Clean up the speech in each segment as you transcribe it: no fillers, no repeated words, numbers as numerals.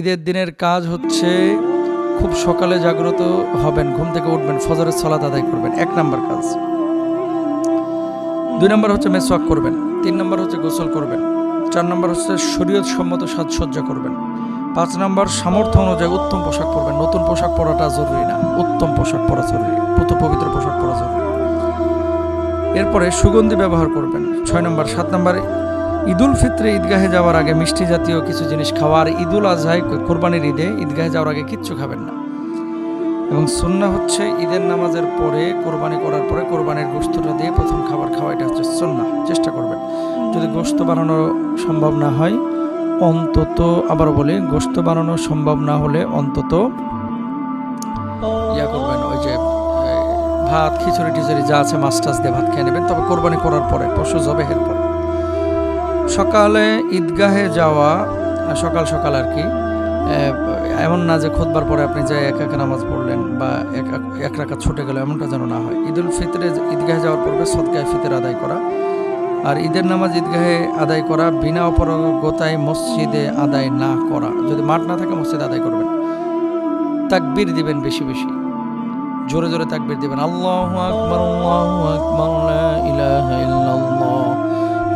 ঈদের দিনের কাজ হচ্ছে খুব সকালে জাগ্রত হবেন, ঘুম থেকে উঠবেন, ফজরের সালাত আদায় করবেন, 1 নাম্বার কাজ। 2 নাম্বার হচ্ছে মেসওয়াক করবেন, 3 নাম্বার হচ্ছে গোসল করবেন, 4 নাম্বার হচ্ছে শরীয়ত সম্মত সাজসজ্জা করবেন, 5 নাম্বার সামর্থ্য অনুযায়ী উত্তম পোশাক পরবেন। নতুন পোশাক পরাটা জরুরি না, উত্তম পোশাক পরা জরুরি, পবিত্র পোশাক পরা জরুরি। এরপরে সুগন্ধি ব্যবহার করবেন 6 নাম্বার। 7 নাম্বার ঈদুল ফিত্রে ঈদগাহে যাওয়ার আগে মিষ্টি জাতীয় কিছু জিনিস খাওয়া, আর ঈদুল আজহায় কোরবানির ঈদে ঈদগাহে যাওয়ার আগে কিচ্ছু খাবেন না। এবং সুন্নাহ হচ্ছে ঈদের নামাজের পরে কোরবানি করার পরে কোরবানির গোশতটা দিয়ে প্রথম খাবার খাওয়া, এটা হচ্ছে সুন্নাহ। চেষ্টা করবেন, যদি গোশত বানানো সম্ভব না হয় অন্তত, আবার বলি, গোশত বানানো সম্ভব না হলে অন্তত করবেন, ওই যে ভাত, খিচুড়ি টিচুড়ি যা আছে মাছ টাছ দিয়ে ভাত খেয়ে নেবেন, তবে কোরবানি করার পরে, পশু জবেহের পরে। সকালে ঈদগাহে যাওয়া, সকাল সকাল আর কি, এমন না যে খুতবার পরে আপনি যে একা নামাজ পড়লেন বা এক রাকাত ছুটে গেল, এমনটা যেন না হয়। ঈদুল ফিতরে ঈদগাহে যাওয়ার পূর্বে সদকায়ে ফিতর আদায় করা, আর ঈদের নামাজ ঈদগাহে আদায় করা, বিনা অপারগতায় মসজিদে আদায় না করা। যদি মাঠ না থাকে মসজিদে আদায় করবেন। তাকবীর দিবেন বেশি বেশি, জোরে জোরে তাকবীর দিবেন। আল্লাহু আকবার, আল্লাহু আকবার, লা ইলাহা ইল্লাল্লাহ,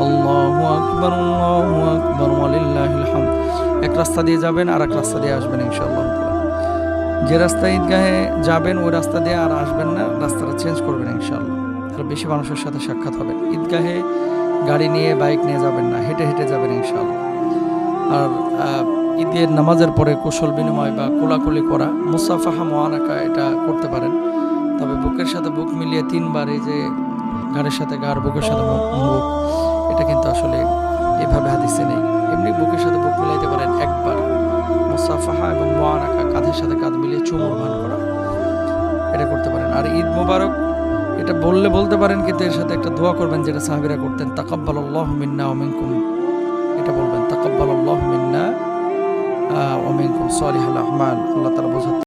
আল্লাহু আকবার, আল্লাহু আকবার, ওয়ালিল্লাহিল হামদ। এক রাস্তা দিয়ে যাবেন আর এক রাস্তা দিয়ে আসবেন ইনশাআল্লাহ। যে রাস্তায় ঈদগাহে যাবেন ওই রাস্তা দিয়ে আর আসবেন না, রাস্তাটা চেঞ্জ করবেন ইনশাআল্লাহ। তাহলে বেশি মানুষের সাথে সাক্ষাৎ হবে। ঈদগাহে গাড়ি নিয়ে, বাইক নিয়ে যাবেন না, হেঁটে হেঁটে যাবেন ইনশাআল্লাহ। আর ঈদের নামাজের পরে কুশল বিনিময় বা কোলাকুলি করা, মুসাফাহা মুআনাকা, এটা করতে পারেন। তবে বুকের সাথে বুক মিলিয়ে 3 বার, এই যে ঘাড়ের সাথে ঘাড়, বুকের সাথে মুখ, এটা কিন্তু আসলে এভাবে হাদিসে নেই। এমনি বুকের সাথে বুক মিলাইতে পারেন 1 বার। মুসাফাহা এবং মুআনাকা, কাঁধের সাথে কাঁধ মিলিয়ে চুম্বন করা, এটা করতে পারেন। আর ঈদ মোবারক এটা বলতে পারেন, কিন্তু এর সাথে একটা দোয়া করবেন যেটা সাহাবীরা করতেন, তাকাব্বালাল্লাহু মিন্না ওয়া মিনকুম, এটা বলবেন, তাকাব্বালাল্লাহু মিন্না ওয়া মিনকুম সালিহাল আমাল। আল্লাহ তাআলা বোঝাতে